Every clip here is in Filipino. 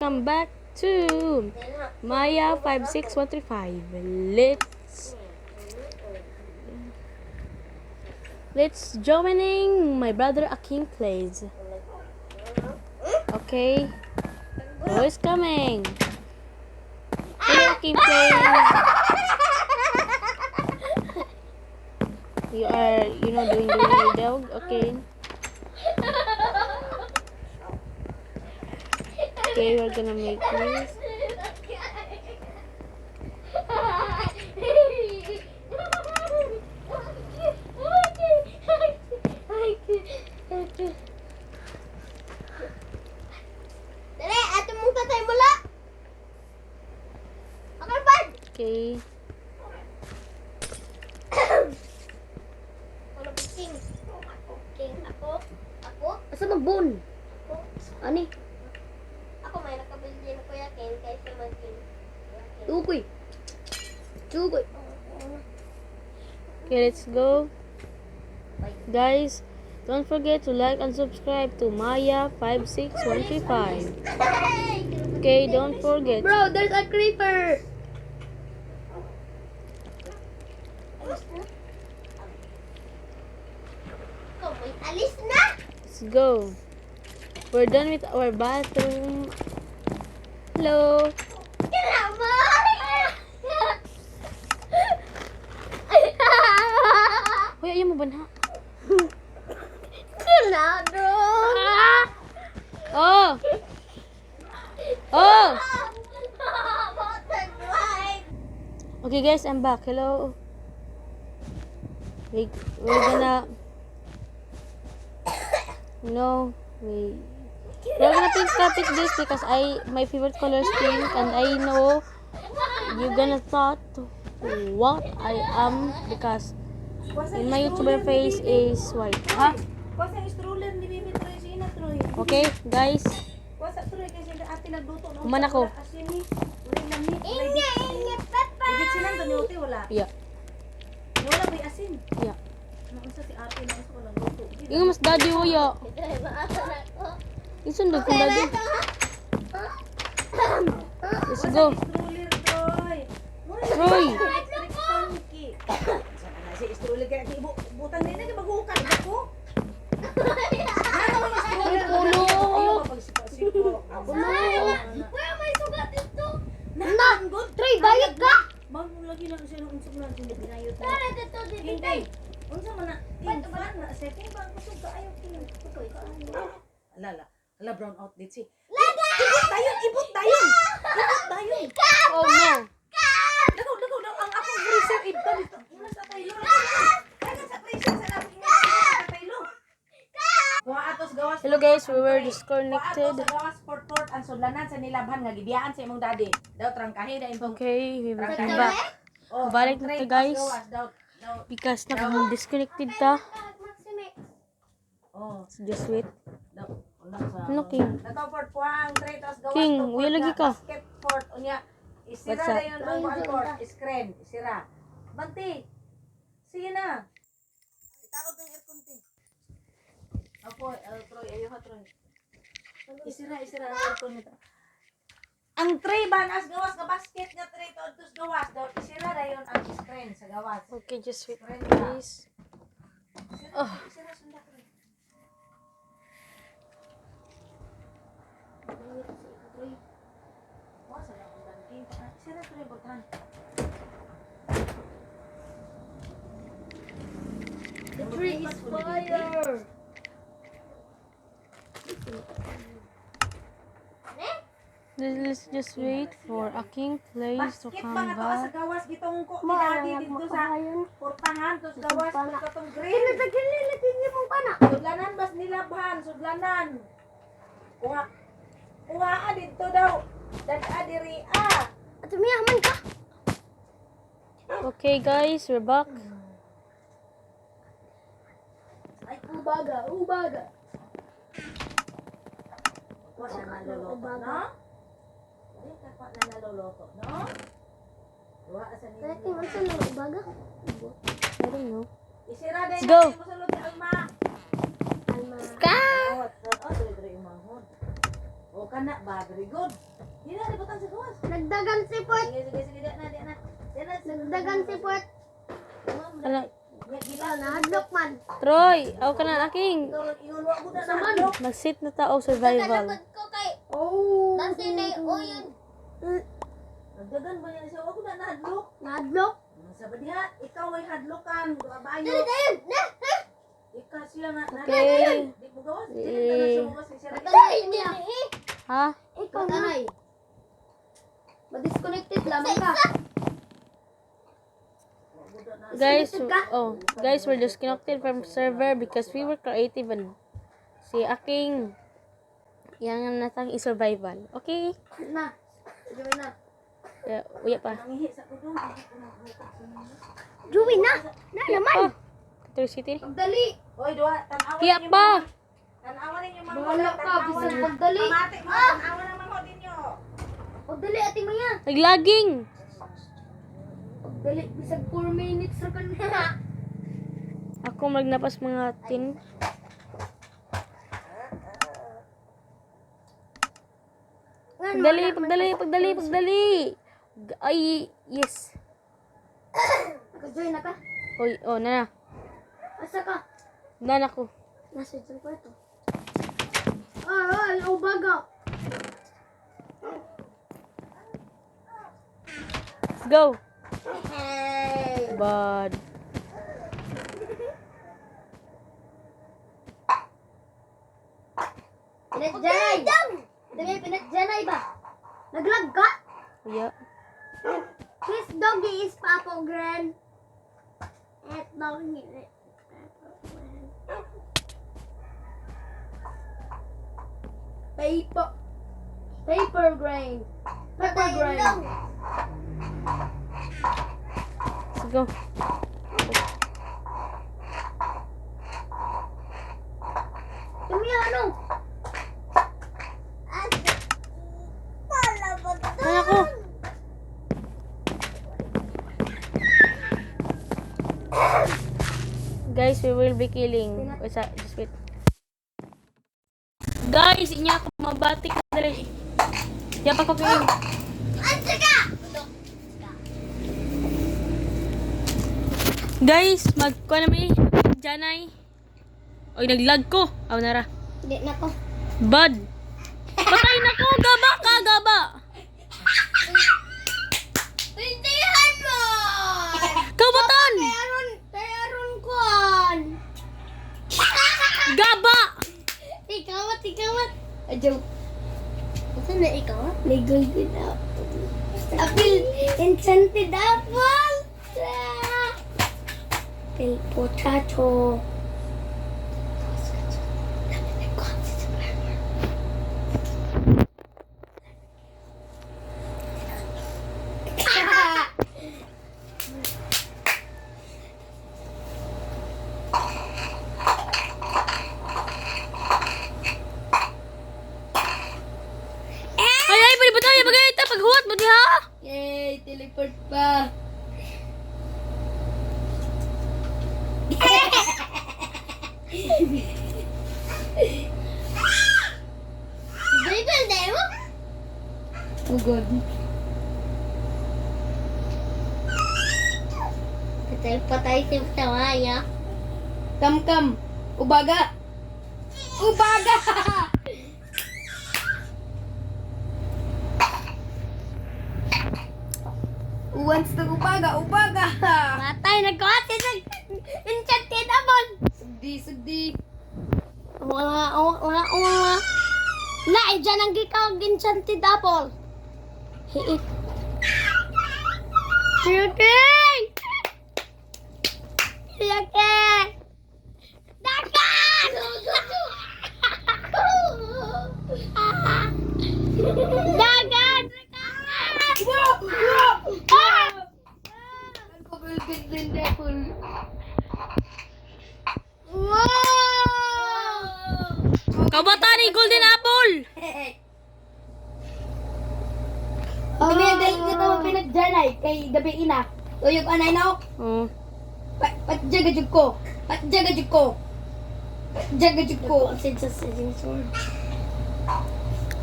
Come back to Maya 56135. Let's joining my brother Akim plays. Okay. Who is coming? Hello Akim plays. You are doing your dog, okay. Okay, we're gonna make this. Dali, ato mong patay mula. Okay, bad. Okay. Ano ba king? King, ako? Asa magbun? Ako? Ani? Ako may nakabili din ako ya king kaysa mag-king. Tukoy. Tukoy. Okay, let's go. Guys, don't forget to like and subscribe to Maya 56135. Okay, don't forget. Bro, there's a creeper. Ikaw may alis na. Let's go. We're done with our bathroom. Hello. Kailangan. Hoy, ayaw mo banha. Kailangan. Oh! Oh! Okay guys, I'm back. Hello. We're gonna we're gonna pick this because my favorite color is pink, and I know you're gonna thought what I am because in my YouTuber face is white. Huh? Kuwasa yung stroller ni Bibi Troy si Ina Troy. Okay, guys. Kuwasa Troy kasi yung ate nagluto ng Kuman ako. asin ni. Wala lamit. Ingat, Papa. Bibit silang doon yung wala. Yeah. Wala may asin. Yeah. Naunsa si ate na usa ko nagluto. Yung mas daddy mo ya. Isundog kong daddy. Let's go. Stroller Troy. Troy. Funky. Sana na si stroller kaya ibu butang din na maghukan ako. Pulo. Wala may sugat ito. Nanggod. Troy, bayad ka. Bago lagi lang siya nung unsog lang siya binayot. Tara dito, dito. Hindi. Unsa man na? Fan na setting ba kusog ka ayo king. Tukoy ka ayo. Ala brown out dit si. Laga! Ibot dayon. Oh no. Dako ang akong freezer ibta dito. Ina sa tayo. Dagan sa freezer sa labo ina sa tayo. Kuha atos gawas. Hello guys, we were Kuha disconnected. atos sa gawas port ang sudlanan sa nilabhan nga gibiyaan sa imong daddy. Daw trangkahe da imong. Okay, we will come back Oh, balik na to, guys. Daw. because naka-disconnected ta. Oh, Just wait. daw. Ano, King? Dato port kuang tre tos gawas. King, to port uy, lagi nga ka. Basket port unya. Isira What's that? dayon ang kuan port, screen, isira. Banti. Sige na. Itakot ng aircon ti. Apo, Troy, ayo ha Troy. Isira ang aircon nito. Ang tray ba nas gawas nga basket nga tray tos gawas daw isira dayon ang screen sa gawas. Okay, just wait Screen please. Isira sunda Troy. Wasa lang ang banking. Isira Troy butang. The tree is fire. Let's just wait for Aking Place to Basket come ba nga to sa back. gawas gitong ko ni Daddy dito sa portahan tos gawas katong green. Sudlanan bas nilabhan, sudlanan. Kuha dito daw. Dada diri At umiyaman ka. Okay guys, we're back. Ay, ubaga. Wa na naloloto, no? Ay, kapwa na naloloto, no? Kuha sa Kaya ninyo. tingnan sa lang ubaga. I don't know. Isira din Let's go. natin mo sulod si Alma. Alma. Ka! Oh, diri umahon. O kana ba, very good. Hindi na, libutan sa gawas. Nagdagan si Port. Sige, di na. Nagdagan si Port. Ano? Gila na. Nahadlok man. Troy, ako ka na aking. Iulwa mo na naman. Mag-sit na tao survival. Nagdagan ko kay. Oh. Dati na o yun. Nagdagan ba yan siya? Huwag ko na nahadlok. Nahadlok. Sabi diha, ikaw ay hadlokan. Babayo. Dali dayon. Na. Ikaw siya na. Okay. Di mo gawas. Di na sumuwas. Dali niya. Ha? Ikaw na. Ma-disconnected lamang ka. Guys, we're disconnected from server because we were creative and si aking yang natang i-survival. Okay? Na. Sige na. Uya pa. Nangihi sa kudong. Juwi na. Na naman. Electricity. Pagdali. Oy, duha. Tanawan Hiya ninyo pa. mga- Tanawan ninyo mga Bahala ka, bisan pagdali. Pamati mo. Tanawan naman ho ninyo. Pagdali ati Maya. Naglaging. Pagdali bisag 4 minutes ra kanina. Ako magnapas mga 10. Pagdali. Ay, yes. Naka-join na ka. Oy, na. Asa ka? Na ko. Nasa dyan ko ito. Ay, ubaga. Let's go. Hey. Bad. Pinatjanay. Dami pinatjanay ba? Naglag ka? Yeah. His doggy is Papa Gran. Et doggy is Papa Gran. Paper grain. Paper grain. Let's go. Kami ano? Na ko. Guys, we will be killing. Just wait. Guys, inya ako mabatik na dali. Diyan pa ko killing. Guys, magkuha namin Janay. Oy, naglag ko. Aw nara. Hindi na ko. Bad. Patay na ko. Gaba ka, gaba. Pintihan mo! Kabatan. Tayaron kon. Gaba. Ikawat. Ajaw. Ito na ikawat? Legal din apple. Apple. Enchanted apple. Apple potato. Ay, pwede ba tayo? Bagay ito, paghuwat mo di ha? Yay! Teleport pa! Bible na mo? Oh God. Patay si Tawaya. Kam. Ubaga! Once na ubaga! Matay, nagkawat siya enchanted apple! Sugdi. Wala. Dyan ang gikawag enchanted apple. Hiit. Yakin! Dagan! Dagan! Kabatan ni Golden Apple. Kami ang galing nito pinagdanay kay gabi ina. Tuyog anay na Oh. Patjaga jud ko. Patjaga jud ko. Patjaga jud ko. Sword.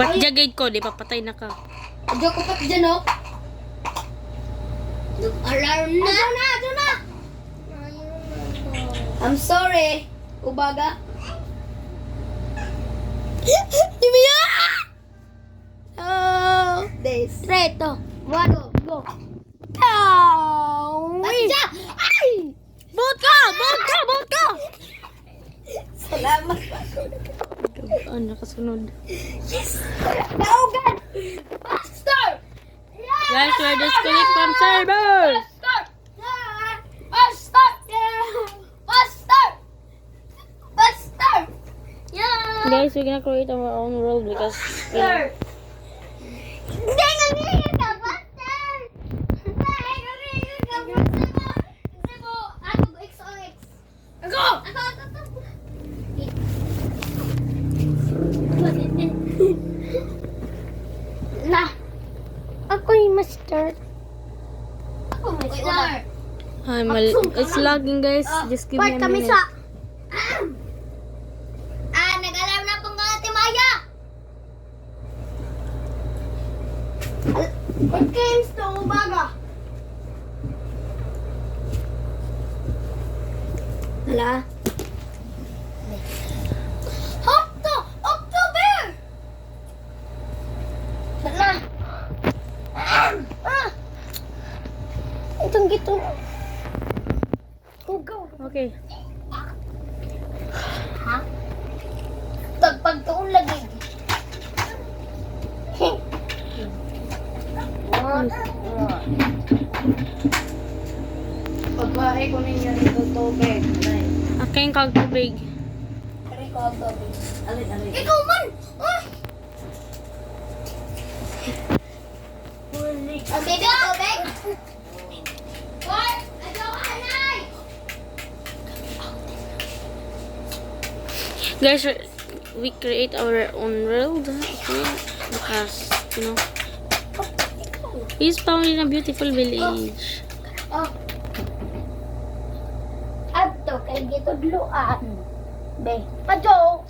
Patjagay ko, di papatay na ka. Adyo ko pati dyan, oh. Nag-alarm na. Adyo na. I'm sorry. Ubaga. Timiya! Oh, this. Straight, oh. Wado, go. Oh, Atja! Ay! Bot ka! Bot ka! Bot ka! Salamat. Ano, nakasunod. Naugan! Pastor! Guys, we're disconnect from server! Pastor! Pastor! Pastor! Pastor! Yeah! Guys, we're gonna create our own world because Pastor! Hindi nangyayari ka, Pastor! Hindi nangyayari ka, Pastor! Kasi mo, ako, XOX. Ako! Na! Ako yung master. Ako master. it's lagging guys. Just give me a Kami minute. sa... nag-alarm na pong mga timaya. What games to umaga? Hala? October! Hala? Itong gito. Go. Okay. Ha? Pagtuon lagi. Pagbahay ko ninyo dito tubig. Alay. Aking kagtubig. Alay. Ikaw man! Ah! Ang baby tubig? What? Ayaw anay! Guys, we create our own world. Okay? Because, you know, he's found in a beautiful village. Oh. Ato kay gitudluan. Be, padyo.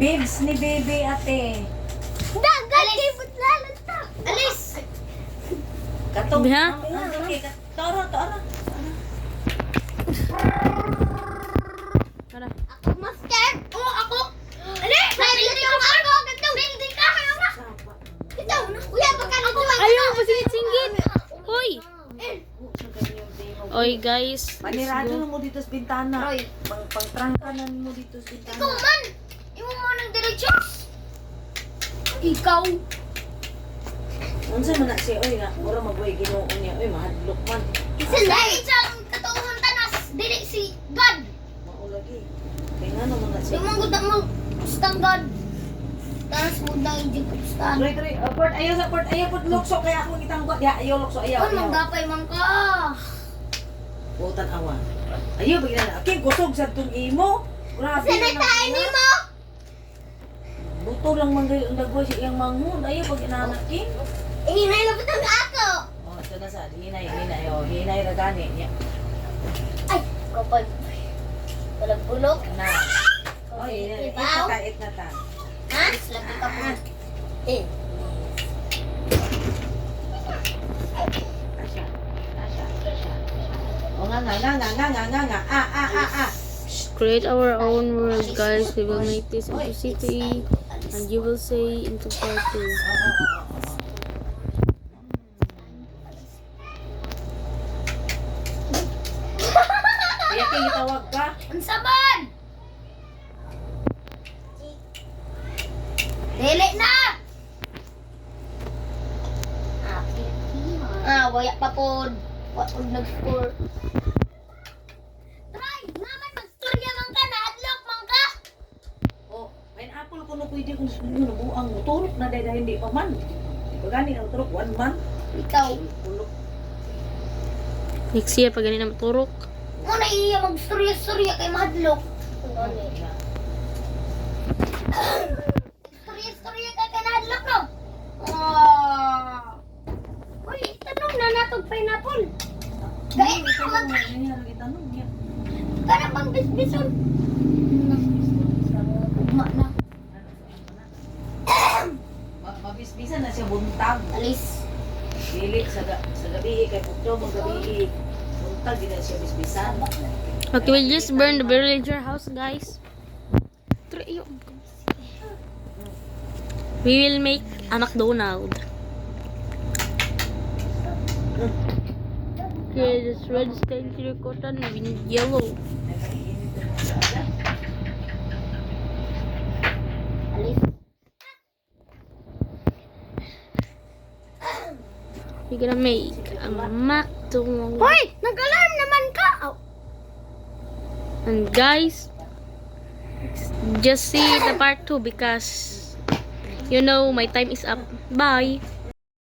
Bibs ni baby ate. Dagat kay butlalan ta. Alis. Katong. Biha? Tara. Tara. Ako master. Oo, ako. Alis. Hindi ko ako. Ganto. Hindi ka kayo na. Ito. Kuya, baka nito. Ayaw, masingit-singit. Hoy! Oy, guys. Panirado na mo dito sa bintana. Roy. Pangtrangkanan mo dito sa Ikaw bintana. man. Imo mo ng diretsyo. Ikaw. Unsa man na siya, oy nga, mura magway ginoo niya, oy mahadlok man. Kasi dahil siyang katuuhan tanas, dili si God. Maulagi. Kaya nga naman na siya. Yung mga gudang mo, gustang God. Tanas mo na hindi ko gustahan. Troy, port ayaw port lukso kaya ako itanggot. Ya, ayaw lukso, ayaw. Kung manggapay man ka. Putan awan. Ayaw bigla na. Aking kusog sa tong imo. Grabe. Sanitain ni mo. Buto lang ang dagway sa iyang manghun. Ayaw pag inanakin. Hinay na bitang ako. Oh, ito na sa hinay. Oh, hinay ra gani niya. Ay, kapag. Walang bulok. Na. Oh, hinay. Ibaw? It na ta. Ha? Lagi ka po. Eh. Asya. Oh, nga. Create our own world, guys. We will make this into city. And you will say into part 2. Kaya kayo tawag ka? Ang saban! Dili na! Waya pa po. Wag nag-score. Try! Naman mag-storya man ka na. Adlock man ka! Oh, pineapple ko na pwede kung nabuang mo. Turok na dahil hindi pa man. Pagani ang turok, 1 month. Ikaw. Pulok. Next year, pag ganun na maturok. Muna iya mag-storya-storya kay mahadlok. Storya-storya kay kanadlok no? Uy, tanong na natog pineapple. Gait ka man ka. Kana bang bisbison? Ugma na. Bisbisan na siya buntag. Alis. Dili sa gabi kay putyo mo gabi. Buntag din na siya bisbisan. Okay, we just burn the villager house, guys. We will make a McDonald's. Okay, this red stain terracotta and yellow. Alis. We're gonna make a McDonald's. Hoy! Nag-alarm naman ka! Oh. And guys, just see the part 2 because you know my time is up. Bye.